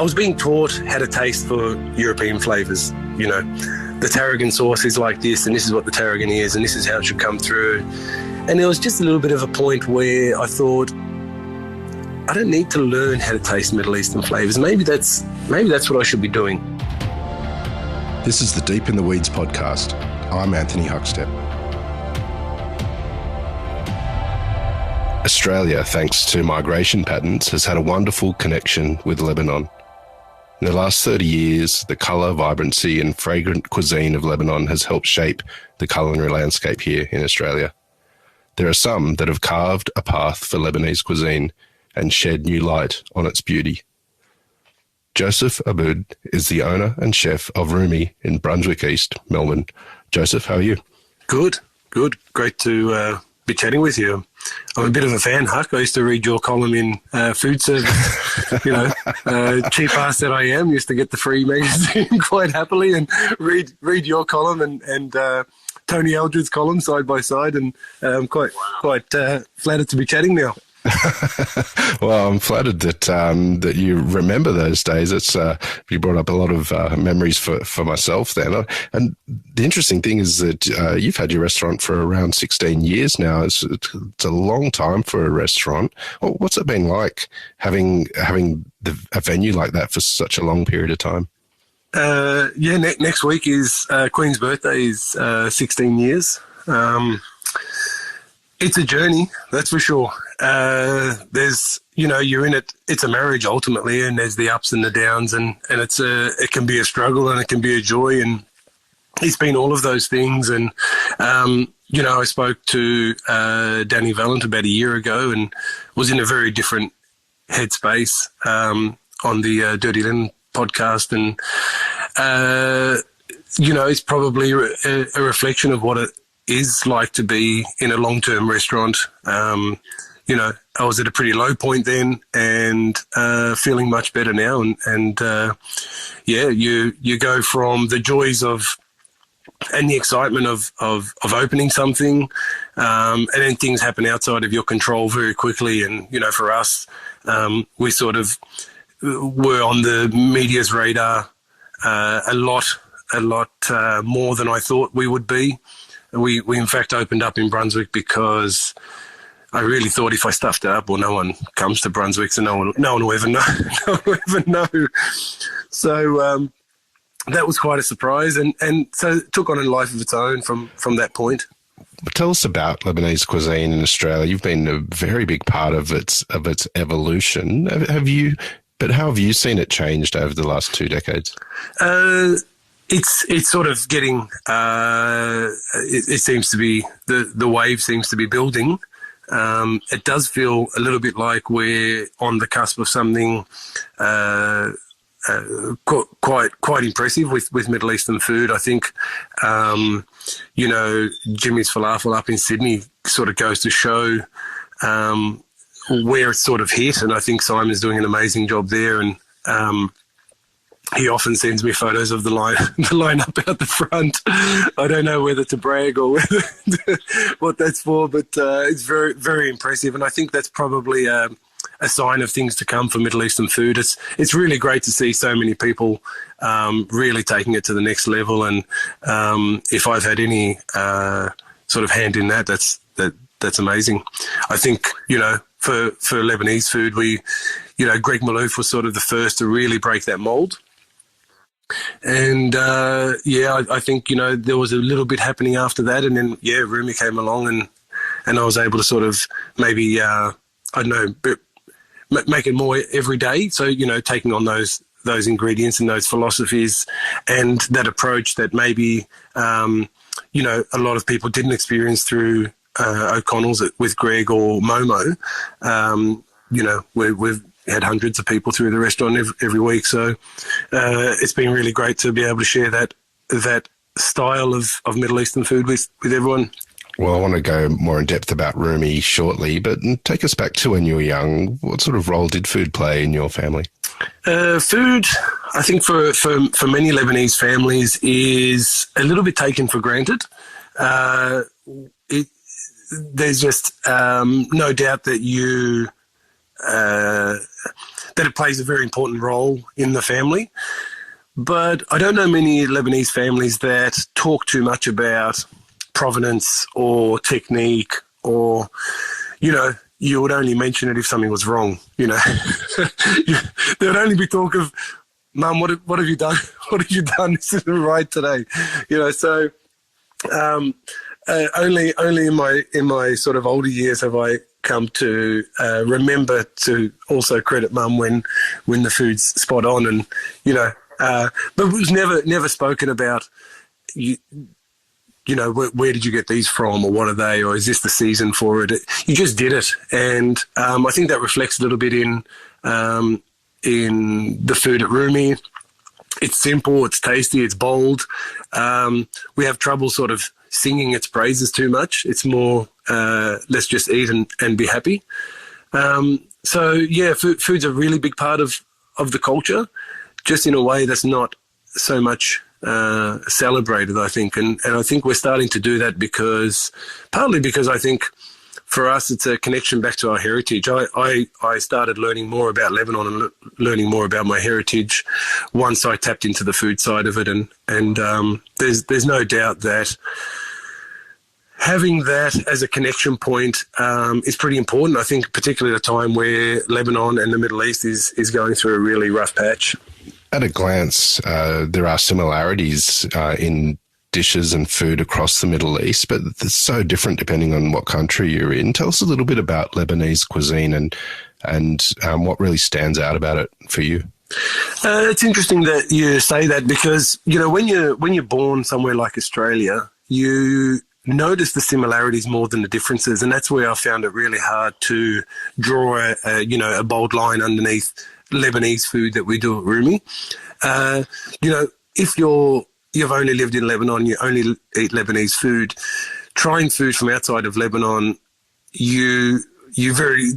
I was being taught how to taste for European flavours. You know, the tarragon sauce is like this, and this is what the tarragon is, and this is how it should come through. And there was just a little bit of a point where I thought, I don't need to learn how to taste Middle Eastern flavours. Maybe that's what I should be doing. This is the Deep in the Weeds podcast. I'm Anthony Huckstep. Australia, thanks to migration patterns, has had a wonderful connection with Lebanon. In the last 30 years, the colour, vibrancy and fragrant cuisine of Lebanon has helped shape the culinary landscape here in Australia. There are some that have carved a path for Lebanese cuisine and shed new light on its beauty. Joseph Abboud is the owner and chef of Rumi in Brunswick East, Melbourne. Joseph, how are you? Good. Great to be chatting with you. I'm a bit of a fan, Huck. I used to read your column in food service. You know, cheap ass that I am, used to get the free magazine quite happily and read your column and Tony Eldred's column side by side, and I'm quite flattered to be chatting now. Well, I'm flattered that you remember those days. It's you brought up a lot of memories for myself then. And the interesting thing is that you've had your restaurant for around 16 years now. It's a long time for a restaurant. Well, what's it been like having a venue like that for such a long period of time? Next week is Queen's birthday is 16 years. It's a journey, that's for sure. There's, you know, you're in it. It's a marriage ultimately, and there's the ups and the downs, and it can be a struggle and it can be a joy, and it's been all of those things. And you know, I spoke to Danny Valent about a year ago, and was in a very different headspace on the Dirty Linen podcast, and you know, it's probably a reflection of what it is like to be in a long-term restaurant. You know, I was at a pretty low point then, and feeling much better now. And you go from the joys of and the excitement of opening something, and then things happen outside of your control very quickly. And you know, for us, we sort of were on the media's radar a lot more than I thought we would be. We in fact opened up in Brunswick because I really thought if I stuffed it up, well, no one comes to Brunswick, so no one will ever know. No one will ever know. So that was quite a surprise, and so it took on a life of its own from that point. Tell us about Lebanese cuisine in Australia. You've been a very big part of its evolution. But how have you seen it changed over the last 2 decades? It's sort of getting. It seems to be the wave seems to be building. It does feel a little bit like we're on the cusp of something quite impressive with Middle Eastern food. I think you know, Jimmy's Falafel up in Sydney sort of goes to show where it's sort of hit, and I think Simon's doing an amazing job there. And he often sends me photos of the line up out the front. I don't know whether to brag or what that's for, but it's very, very impressive. And I think that's probably a sign of things to come for Middle Eastern food. It's really great to see so many people really taking it to the next level. And if I've had any sort of hand in that, that's amazing. I think, you know, for Lebanese food, Greg Malouf was sort of the first to really break that mold. And I think, you know, there was a little bit happening after that, and then Rumi came along, and I was able to sort of maybe make it more every day. So, you know, taking on those ingredients and those philosophies and that approach that maybe you know, a lot of people didn't experience through O'Connell's with Greg or Momo. You know, we've had hundreds of people through the restaurant every week. So it's been really great to be able to share that style of Middle Eastern food with everyone. Well, I want to go more in depth about Rumi shortly, but take us back to when you were young. What sort of role did food play in your family? Food, I think for many Lebanese families, is a little bit taken for granted. There's just no doubt that that it plays a very important role in the family. But I don't know many Lebanese families that talk too much about provenance or technique, or, you know, you would only mention it if something was wrong, you know. There would only be talk of, Mum, what have you done? What have you done? This isn't right today, you know. So only in my sort of older years have I come to remember to also credit Mum when the food's spot on, and you know. But it was never spoken about. You know, where did you get these from, or what are they, or is this the season for it? You just did it, and I think that reflects a little bit in the food at Rumi. It's simple, it's tasty, it's bold. We have trouble sort of singing its praises too much. It's more let's just eat and be happy. So yeah, food's a really big part of the culture, just in a way that's not so much celebrated, I think. And I think we're starting to do that partly because I think for us it's a connection back to our heritage. I started learning more about Lebanon and learning more about my heritage once I tapped into the food side of it. And there's no doubt that having that as a connection point is pretty important. I think particularly at a time where Lebanon and the Middle East is going through a really rough patch. At a glance, there are similarities in dishes and food across the Middle East, but it's so different depending on what country you're in. Tell us a little bit about Lebanese cuisine and what really stands out about it for you. It's interesting that you say that, because you know when you're born somewhere like Australia, you notice the similarities more than the differences, and that's where I found it really hard to draw a bold line underneath Lebanese food that we do at Rumi. You know, if you've only lived in Lebanon, you only eat Lebanese food, trying food from outside of Lebanon, you very,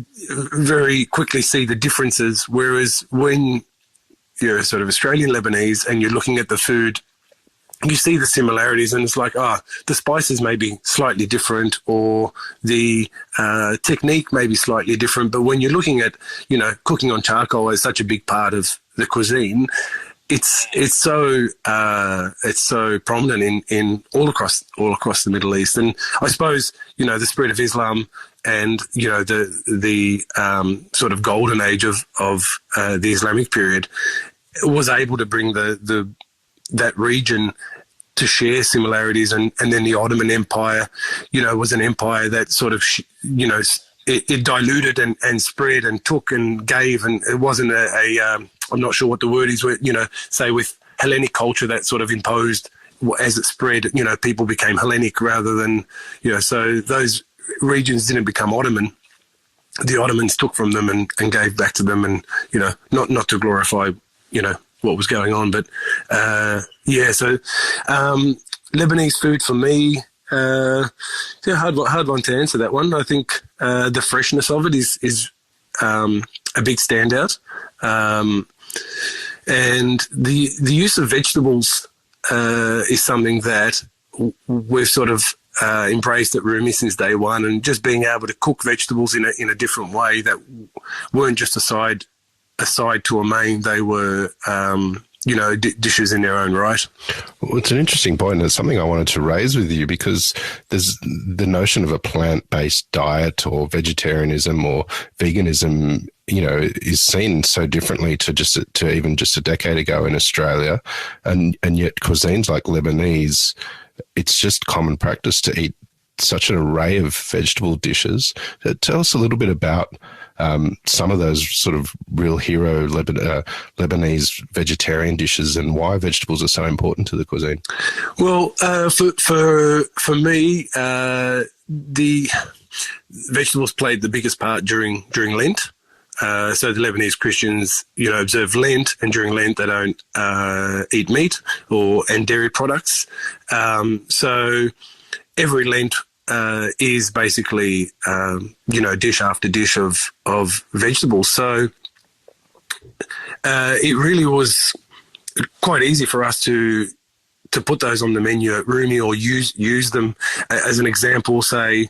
very quickly see the differences. Whereas when you're sort of Australian Lebanese and you're looking at the food, you see the similarities, and it's like, the spices may be slightly different, or the technique may be slightly different. But when you're looking at, you know, cooking on charcoal as such a big part of the cuisine, it's so prominent in all across the Middle East. And I suppose, you know, the spread of Islam and, you know, the sort of golden age of the Islamic period was able to bring that region to share similarities, and then the Ottoman Empire, you know, was an empire that sort of, you know, it diluted and spread and took and gave, and it wasn't I'm not sure what the word is, you know, say with Hellenic culture that sort of imposed as it spread, you know, people became Hellenic rather than, you know, so those regions didn't become Ottoman. The Ottomans took from them and gave back to them, and, you know, not to glorify, you know, what was going on, but so Lebanese food for me, hard one to answer that one. I think the freshness of it is a big standout, and the use of vegetables is something that we've sort of embraced at Rumi since day one, and just being able to cook vegetables in a different way that weren't just a side to a main. They were, you know, dishes in their own right. Well, it's an interesting point, and it's something I wanted to raise with you, because there's the notion of a plant-based diet or vegetarianism or veganism, you know, is seen so differently to even just a decade ago in Australia, and yet cuisines like Lebanese, it's just common practice to eat such an array of vegetable dishes. Tell us a little bit about some of those sort of real hero Lebanese vegetarian dishes and why vegetables are so important to the cuisine. Well, for me, the vegetables played the biggest part during Lent. So the Lebanese Christians, you know, observe Lent, and during Lent they don't eat meat and dairy products. So every Lent is basically, you know, dish after dish of vegetables. So it really was quite easy for us to to put those on the menu at Rumi, or use them as an example. Say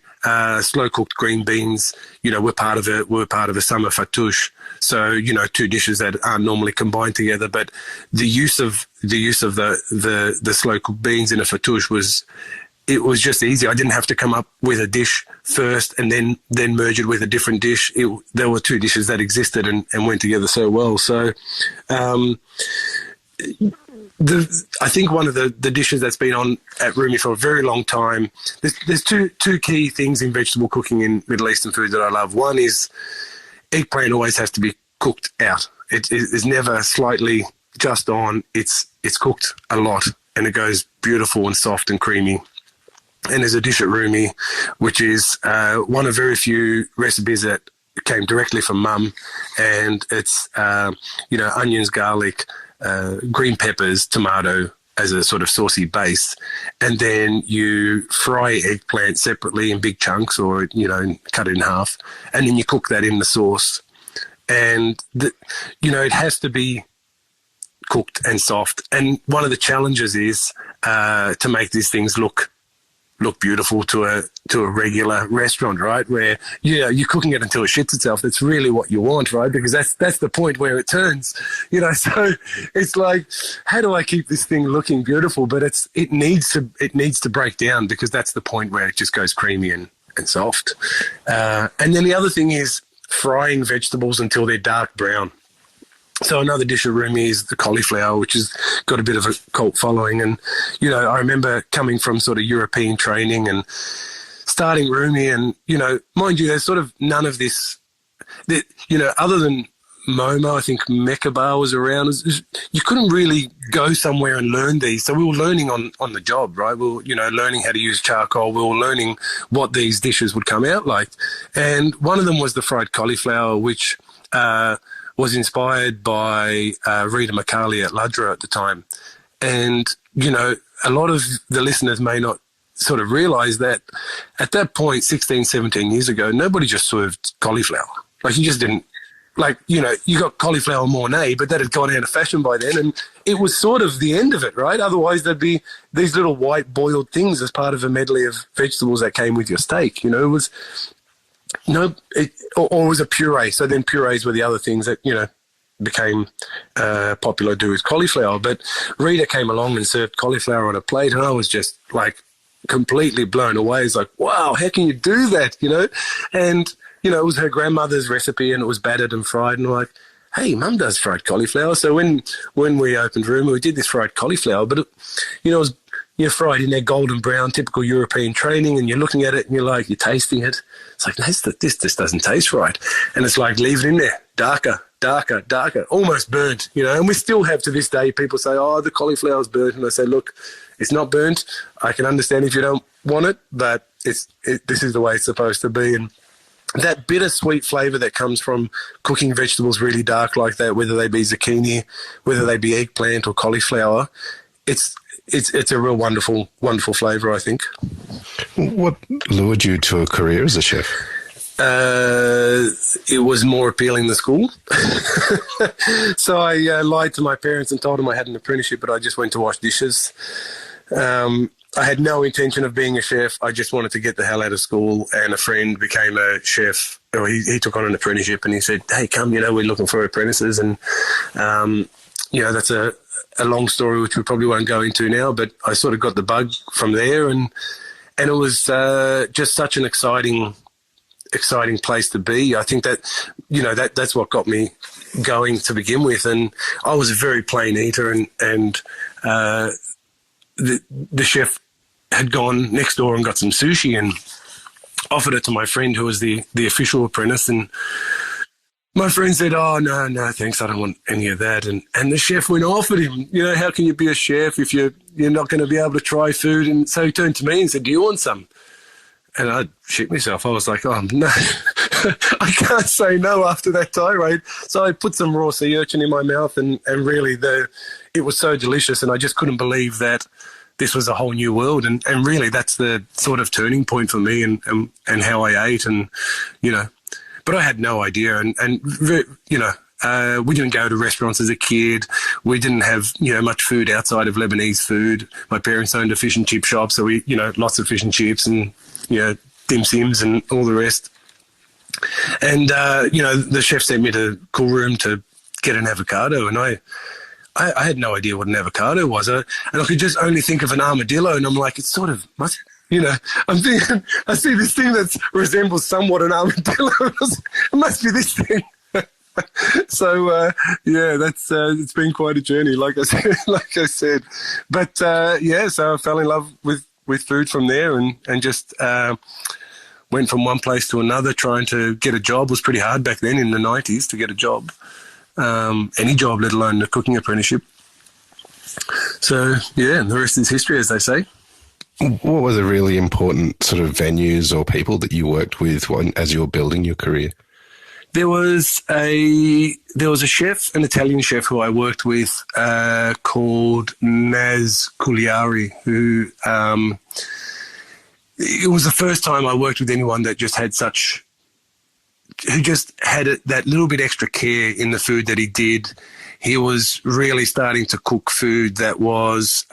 slow cooked green beans. We're part of a summer fattoush. So two dishes that aren't normally combined together. But the use of the slow cooked beans in a fattoush was just easy. I didn't have to come up with a dish first and then merge it with a different dish. There were two dishes that existed and went together so well. So. I think one of the dishes that's been on at Rumi for a very long time, there's two key things in vegetable cooking in Middle Eastern food that I love. One is eggplant always has to be cooked out. It is never slightly just on. It's cooked a lot, and it goes beautiful and soft and creamy. And there's a dish at Rumi, which is one of very few recipes that came directly from Mum, and it's onions, garlic, green peppers, tomato as a sort of saucy base, and then you fry eggplant separately in big chunks, or cut it in half, and then you cook that in the sauce. And it has to be cooked and soft. And one of the challenges is to make these things look beautiful to a regular restaurant, right? Where you're cooking it until it shits itself. That's really what you want, right? Because that's the point where it turns, So it's like, how do I keep this thing looking beautiful? But it needs to break down, because that's the point where it just goes creamy and soft. And then the other thing is frying vegetables until they're dark brown. So another dish at Rumi is the cauliflower, which has got a bit of a cult following. And, I remember coming from sort of European training and starting Rumi, and, mind you, there's sort of none of this, other than MoMA, I think Mecca Bar was around. You couldn't really go somewhere and learn these. So we were learning on the job, right? We were, learning how to use charcoal. We were learning what these dishes would come out like. And one of them was the fried cauliflower, which was inspired by Rita McCarley at Ludra at the time. And, a lot of the listeners may not sort of realise that at that point, 16, 17 years ago, nobody just served cauliflower. Like, you just didn't, you got cauliflower Mornay, but that had gone out of fashion by then. And it was sort of the end of it, right? Otherwise, there'd be these little white boiled things as part of a medley of vegetables that came with your steak. It was... or it was a puree. So then purees were the other things that, became popular to do with cauliflower. But Rita came along and served cauliflower on a plate, and I was just like completely blown away. It's like, wow, how can you do that? And, it was her grandmother's recipe, and it was battered and fried. And I'm like, hey, Mum does fried cauliflower. So when we opened Rumi, we did this fried cauliflower, but, it was, fried in their golden brown, typical European training, and you're looking at it and you're tasting it. It's like, this just doesn't taste right. And it's like, leave it in there, darker, almost burnt, and we still have to this day, people say, oh, the cauliflower's burnt. And I say, look, it's not burnt. I can understand if you don't want it, but this is the way it's supposed to be. And that bittersweet flavour that comes from cooking vegetables really dark like that, whether they be zucchini, whether they be eggplant or cauliflower, it's a real wonderful, wonderful flavour, I think. What lured you to a career as a chef? It was more appealing than school. So I lied to my parents and told them I had an apprenticeship, but I just went to wash dishes. I had no intention of being a chef. I just wanted to get the hell out of school, and a friend became a chef. Or he took on an apprenticeship, and he said, hey, come, we're looking for apprentices. And, that's a long story, which we probably won't go into now, but I sort of got the bug from there, and it was just such an exciting place to be. I think that, that's what got me going to begin with. And I was a very plain eater, and the chef had gone next door and got some sushi and offered it to my friend who was the official apprentice. And my friend said, oh, no, thanks, I don't want any of that. And the chef went off at him. How can you be a chef if you're not going to be able to try food? And so he turned to me and said, do you want some? And I shit myself. I was like, oh, no, I can't say no after that tirade. So I put some raw sea urchin in my mouth, and really it was so delicious, and I just couldn't believe that this was a whole new world. And really that's the sort of turning point for me and how I ate, and, but I had no idea. And We didn't go to restaurants as a kid. We didn't have, much food outside of Lebanese food. My parents owned a fish and chip shop, so we, lots of fish and chips and, dim sims and all the rest. And, the chef sent me to cool room to get an avocado, and I had no idea what an avocado was. And I could just only think of an armadillo, and I'm like, it's sort of, what? I'm thinking, I see this thing that resembles somewhat an armadillo. It must be this thing. So, it's been quite a journey, like I said. But, so I fell in love with food from there and just went from one place to another trying to get a job. It was pretty hard back then in the 90s to get a job, any job, let alone a cooking apprenticeship. So, and the rest is history, as they say. What were the really important sort of venues or people that you worked with as you were building your career? There was a chef, an Italian chef who I worked with called Naz Cugliari, who it was the first time I worked with anyone that just had who just had that little bit extra care in the food that he did. He was really starting to cook food that was,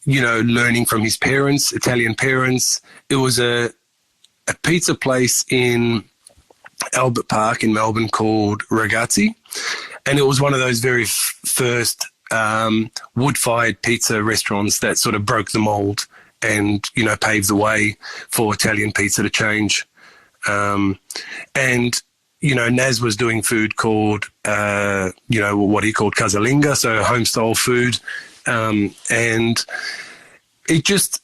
learning from his parents, Italian parents. It was a pizza place in Albert Park in Melbourne called Ragazzi, and it was one of those very first wood-fired pizza restaurants that sort of broke the mold and paved the way for Italian pizza to change. Naz was doing food called what he called casalinga, so home style food, and it just,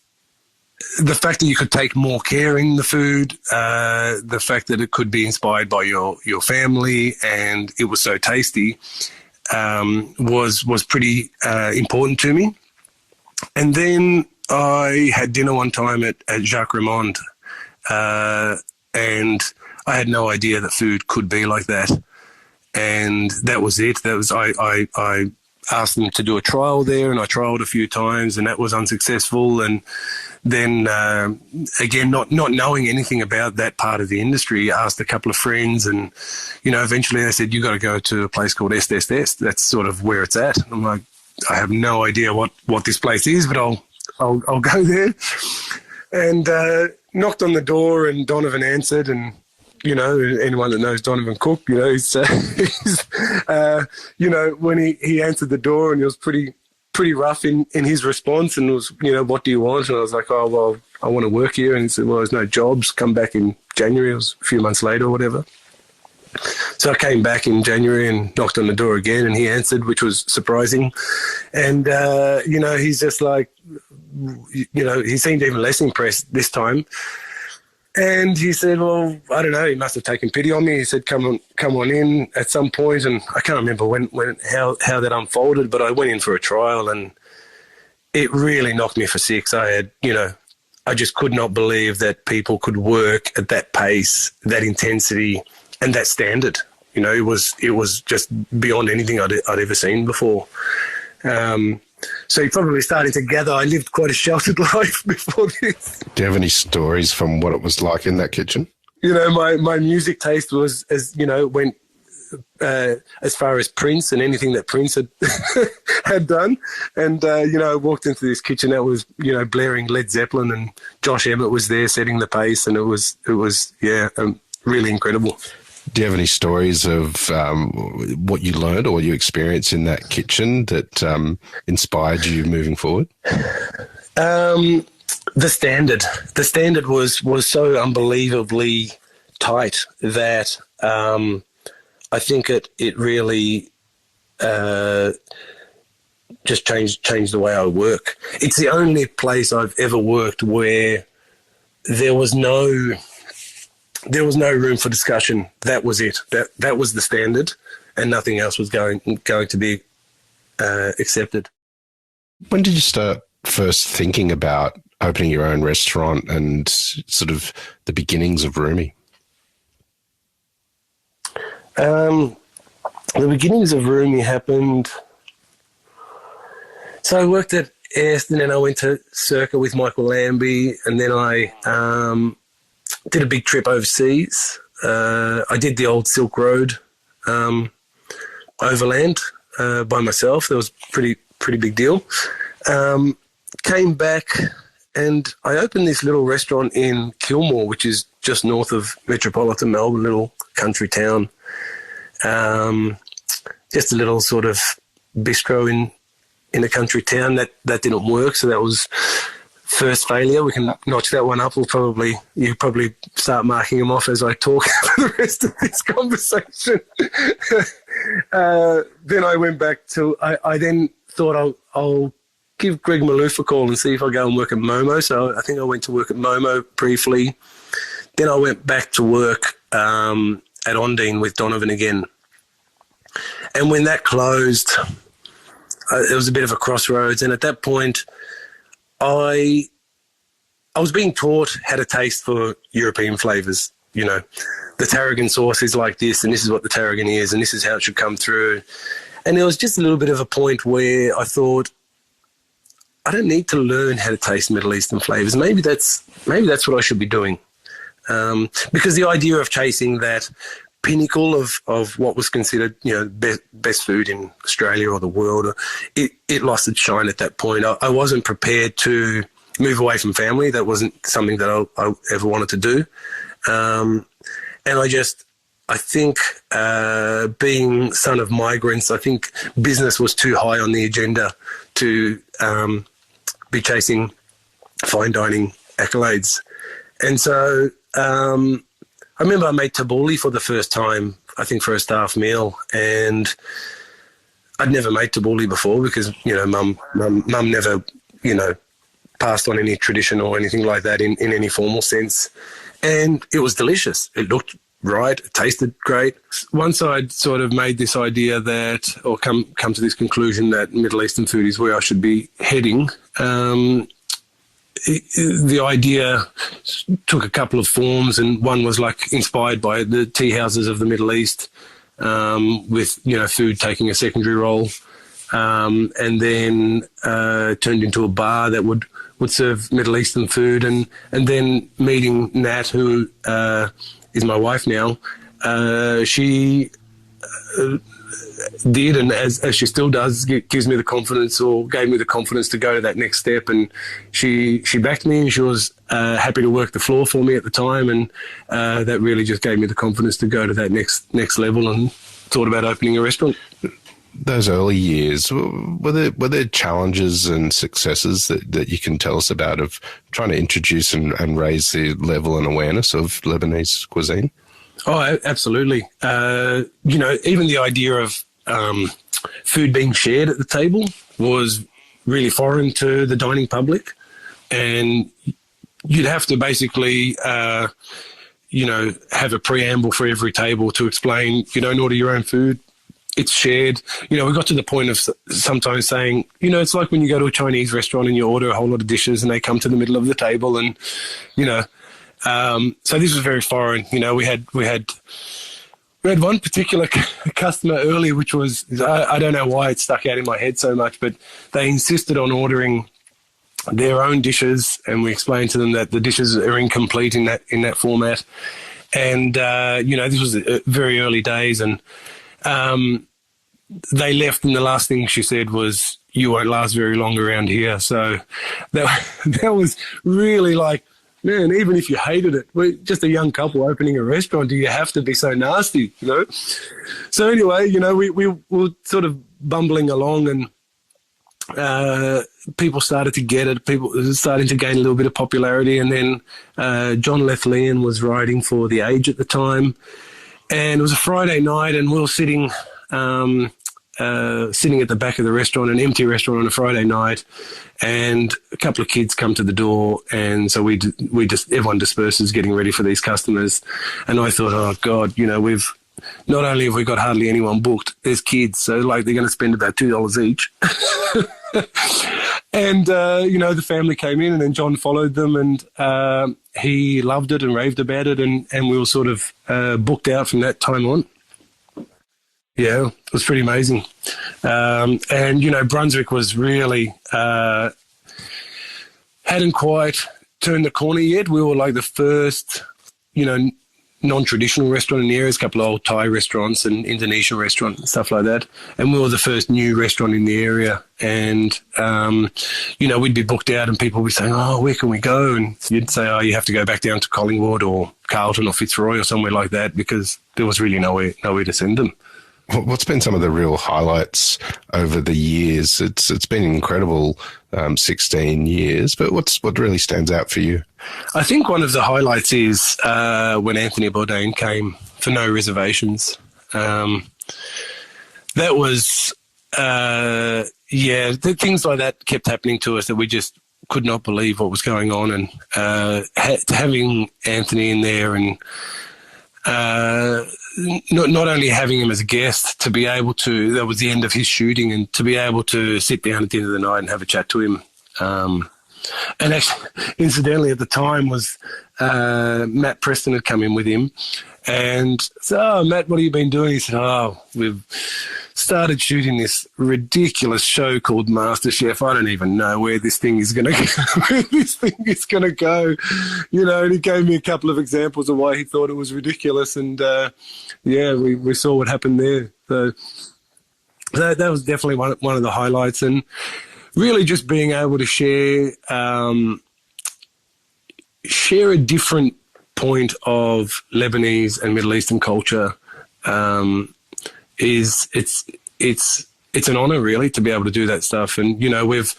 the fact that you could take more care in the food, the fact that it could be inspired by your family and it was so tasty, was pretty important to me. And then I had dinner one time at Jacques Raymond, and I had no idea that food could be like that. And that was it. I asked them to do a trial there, and I trialed a few times, and that was unsuccessful. And then, again, not knowing anything about that part of the industry, asked a couple of friends, and, eventually they said, you got to go to a place called SSS. That's sort of where it's at. And I'm like, I have no idea what this place is, but I'll go there. And knocked on the door, and Donovan answered, and anyone that knows Donovan Cook, he's when he answered the door, and he was pretty rough in his response, and it was, what do you want? And I was like, oh, well, I want to work here. And he said, well, there's no jobs. Come back in January. It was a few months later or whatever. So I came back in January and knocked on the door again, and he answered, which was surprising. And, he's just like, he seemed even less impressed this time. And he said, well, I don't know, he must have taken pity on me. He said, come on in at some point. And I can't remember how that unfolded, but I went in for a trial, and it really knocked me for six. I had, I just could not believe that people could work at that pace, that intensity, and that standard. It was just beyond anything I'd ever seen before. So you're probably starting to gather I lived quite a sheltered life before this. Do you have any stories from what it was like in that kitchen? My music taste was, went as far as Prince and anything that Prince had done. And, I walked into this kitchen that was, blaring Led Zeppelin, and Josh Emmett was there setting the pace, and it was really incredible. Do you have any stories of what you learned or what you experienced in that kitchen that inspired you moving forward? The standard was so unbelievably tight that I think it really just changed the way I work. It's the only place I've ever worked where there was no room for discussion. That was it. That was the standard, and nothing else was going to be accepted. When did you start first thinking about opening your own restaurant and sort of the beginnings of Rumi? The beginnings of Rumi happened. So I worked at Est, and then I went to Circa with Michael Lambie, and then I did a big trip overseas. I did the old Silk Road overland by myself. That was pretty big deal. Came back and I opened this little restaurant in Kilmore, which is just north of metropolitan Melbourne, little country town. Just a little sort of bistro in a country town. That didn't work, so that was first failure. We can notch that one up. You probably start marking them off as I talk for the rest of this conversation. Then I went back to, I then thought I'll give Greg Maloof a call and see if I go and work at Momo. So I think I went to work at Momo briefly. Then I went back to work at Ondine with Donovan again. And when that closed, it was a bit of a crossroads. And at that point, I was being taught how to taste for European flavours. You know, the tarragon sauce is like this, and this is what the tarragon is, and this is how it should come through. And there was just a little bit of a point where I thought, I don't need to learn how to taste Middle Eastern flavours. Maybe that's what I should be doing. Because the idea of chasing that pinnacle of what was considered, you know, best food in Australia or the world, it lost its shine at that point. I wasn't prepared to move away from family. That wasn't something that I ever wanted to do. And I think being son of migrants, I think business was too high on the agenda to be chasing fine dining accolades. And so I remember I made tabbouleh for the first time, I think for a staff meal, and I'd never made tabbouleh before because, you know, mum never, you know, passed on any tradition or anything like that in any formal sense. And it was delicious. It looked right. It tasted great. Once I'd sort of made this idea that, or come to this conclusion that Middle Eastern food is where I should be heading, the idea took a couple of forms, and one was like inspired by the tea houses of the Middle East, with, you know, food taking a secondary role, and then turned into a bar that would serve Middle Eastern food, and then meeting Nat, who is my wife now, she did, and as she still does, gives me the confidence, or gave me the confidence to go to that next step. And she backed me, and she was happy to work the floor for me at the time, and that really just gave me the confidence to go to that next level, and thought about opening a restaurant. Those early years, were there challenges and successes that you can tell us about of trying to introduce and raise the level and awareness of Lebanese cuisine? Oh, absolutely. You know, even the idea of food being shared at the table was really foreign to the dining public. And you'd have to basically, you know, have a preamble for every table to explain you don't order your own food. It's shared. You know, we got to the point of sometimes saying, you know, it's like when you go to a Chinese restaurant and you order a whole lot of dishes and they come to the middle of the table, and, you know, so this was very foreign. You know, we had one particular customer early, which was, I don't know why it stuck out in my head so much, but they insisted on ordering their own dishes, and we explained to them that the dishes are incomplete in that format. And, you know, this was very early days, and they left, and the last thing she said was, "You won't last very long around here." So that was really like, man, even if you hated it, we're just a young couple opening a restaurant. Do you have to be so nasty, you know? So anyway, you know, we were sort of bumbling along, and people started to get it. People starting to gain a little bit of popularity. And then John Lethlean was writing for The Age at the time. And it was a Friday night, and we were sitting at the back of the restaurant, an empty restaurant on a Friday night, and a couple of kids come to the door, and so everyone disperses getting ready for these customers. And I thought, oh God, you know, we've not only have we got hardly anyone booked, there's kids, so like they're going to spend about $2 each. And you know, the family came in, and then John followed them, and he loved it and raved about it, and we were sort of booked out from that time on. Yeah, it was pretty amazing. And, you know, Brunswick was really hadn't quite turned the corner yet. We were like the first, you know, non-traditional restaurant in the area. There's a couple of old Thai restaurants and Indonesian restaurants and stuff like that. And we were the first new restaurant in the area. And, we'd be booked out and people would be saying, oh, where can we go? And you'd say, oh, you have to go back down to Collingwood or Carlton or Fitzroy or somewhere like that, because there was really nowhere to send them. What's been some of the real highlights over the years? It's been incredible, 16 years, but what really stands out for you? I think one of the highlights is when Anthony Bourdain came for no reservations. That was, things like that kept happening to us that we just could not believe what was going on. And having Anthony in there and not only having him as a guest, to be able to, that was the end of his shooting, and to be able to sit down at the end of the night and have a chat to him. And actually, incidentally, at the time was Matt Preston had come in with him, and so, oh, Matt, what have you been doing? He said, oh, we've started shooting this ridiculous show called MasterChef. I don't even know where this thing is going to go. And he gave me a couple of examples of why he thought it was ridiculous. And, we saw what happened there. So that was definitely one of the highlights. And really just being able to share a different point of Lebanese and Middle Eastern culture it's an honour really to be able to do that stuff. And we've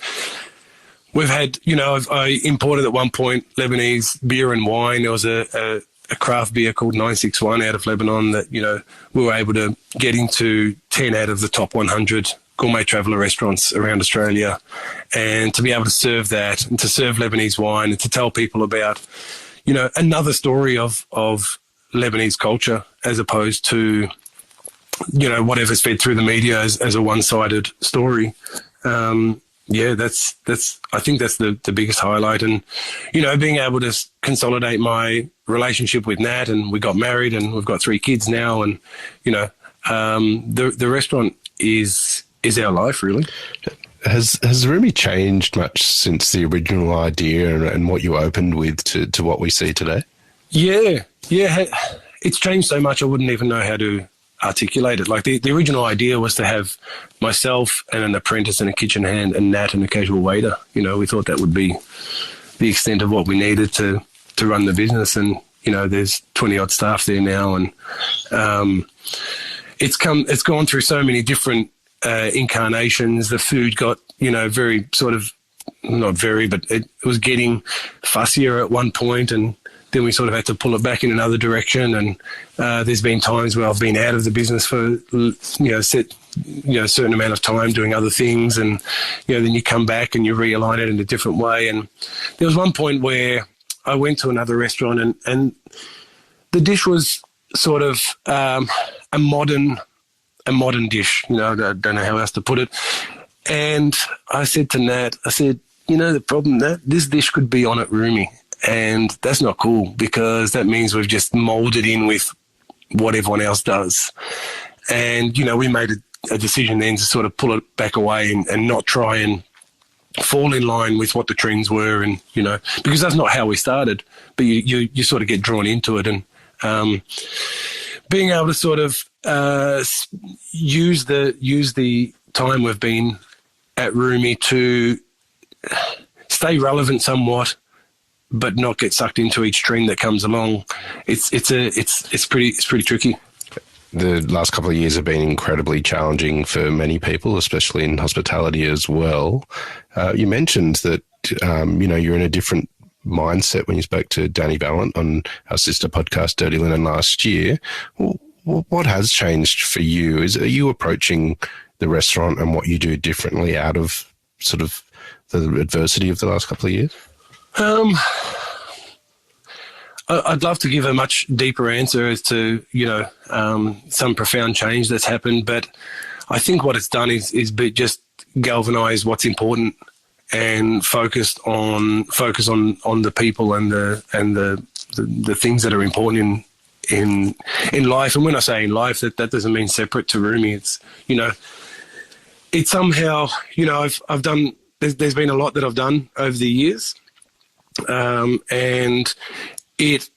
had I imported at one point Lebanese beer and wine. There was a craft beer called 961 out of Lebanon that we were able to get into 10 out of the top 100 gourmet traveller restaurants around Australia, and to be able to serve that and to serve Lebanese wine and to tell people about another story of Lebanese culture as opposed to whatever's fed through the media as a one-sided story. That's I think that's the biggest highlight. And being able to consolidate my relationship with Nat, and we got married and we've got 3 kids now, and the restaurant is our life really. Has Rumi changed much since the original idea and what you opened with to what we see today? Yeah, it's changed so much I wouldn't even know how to articulate it. Like the original idea was to have myself and an apprentice and a kitchen hand and Nat and a casual waiter. We thought that would be the extent of what we needed to run the business. And there's 20 odd staff there now, and it's gone through so many different incarnations. The food got very sort of, not very, but it was getting fussier at one point, and then we sort of had to pull it back in another direction. And there's been times where I've been out of the business for a certain amount of time doing other things, and then you come back and you realign it in a different way. And there was one point where I went to another restaurant, and the dish was sort of a modern dish. I don't know how else to put it. And I said to Nat, the problem, that this dish could be on at Rumi. And that's not cool, because that means we've just molded in with what everyone else does. And, we made a decision then to sort of pull it back away and not try and fall in line with what the trends were. And, because that's not how we started, but you sort of get drawn into it. And being able to sort of use the time we've been at Rumi to stay relevant somewhat, but not get sucked into each trend that comes along. It's pretty tricky. The last couple of years have been incredibly challenging for many people, especially in hospitality as well. You mentioned that you're in a different mindset when you spoke to Danny Vallant on our sister podcast Dirty Linen last year. What has changed for you? Are you approaching the restaurant and what you do differently out of sort of the adversity of the last couple of years? I'd love to give a much deeper answer as to, some profound change that's happened, but I think what it's done is just galvanise what's important and focus on the people and the things that are important in life. And when I say in life, that doesn't mean separate to Rumi. It's, it's somehow, I've done, there's been a lot that I've done over the years. And it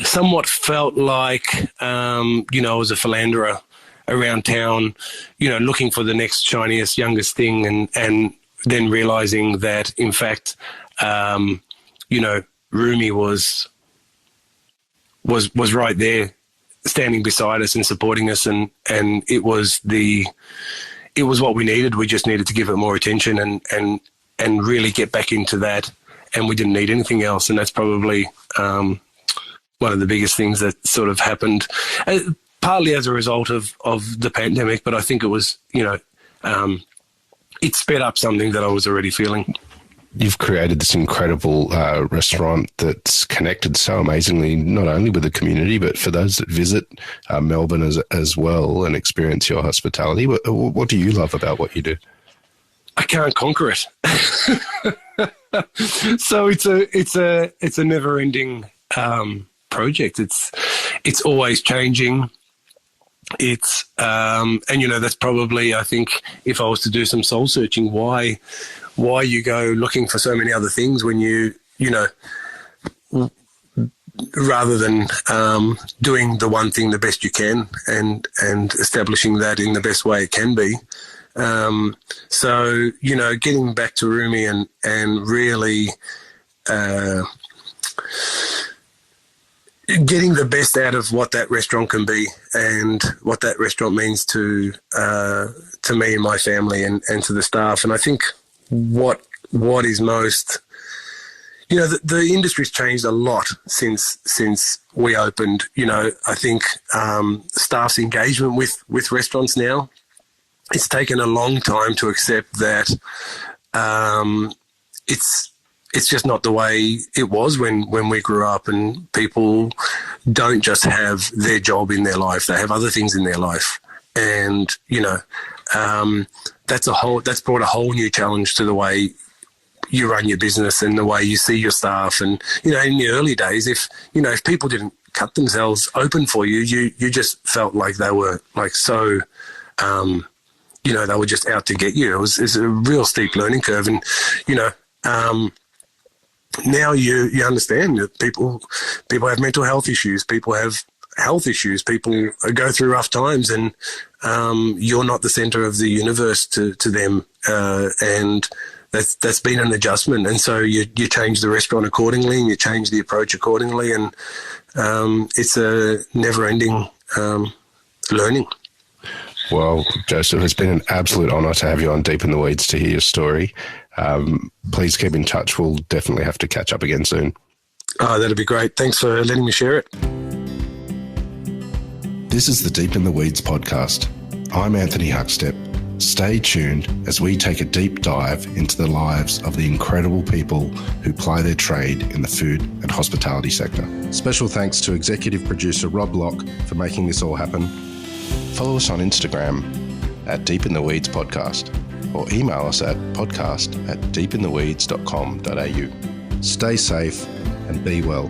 somewhat felt like, I was a philanderer around town, looking for the next shiniest, youngest thing, and then realizing that, in fact, Rumi was right there, standing beside us and supporting us, and it was what we needed. We just needed to give it more attention and really get back into that, and we didn't need anything else. And that's probably one of the biggest things that sort of happened, partly as a result of the pandemic, but I think it was, it sped up something that I was already feeling. You've created this incredible restaurant that's connected so amazingly, not only with the community, but for those that visit Melbourne as well and experience your hospitality. What do you love about what you do? I can't conquer it. So it's a never-ending project. It's always changing. It's that's probably, I think, if I was to do some soul searching, why you go looking for so many other things when rather than doing the one thing the best you can and establishing that in the best way it can be. So getting back to Rumi and really getting the best out of what that restaurant can be and what that restaurant means to me and my family and to the staff. And I think what is most, the industry's changed a lot since we opened. I think staff's engagement with restaurants now, it's taken a long time to accept that it's just not the way it was when we grew up, and people don't just have their job in their life, they have other things in their life. And, that's brought a whole new challenge to the way you run your business and the way you see your staff. And, in the early days, if people didn't cut themselves open for you, you just felt like they were like so, they were just out to get you. It's a real steep learning curve. And, now you understand that people have mental health issues, people have health issues, people go through rough times, and you're not the center of the universe to them, and that's been an adjustment. And so you change the restaurant accordingly, and you change the approach accordingly, and it's a never-ending learning. Well, Joseph, it's been an absolute honour to have you on Deep in the Weeds to hear your story. Please keep in touch. We'll definitely have to catch up again soon. Oh, that'd be great. Thanks for letting me share it. This is the Deep in the Weeds podcast. I'm Anthony Huckstep. Stay tuned as we take a deep dive into the lives of the incredible people who ply their trade in the food and hospitality sector. Special thanks to executive producer Rob Locke for making this all happen. Follow us on Instagram at Deep in the Weeds Podcast, or email us at podcast@deepintheweeds.com.au. Stay safe and be well.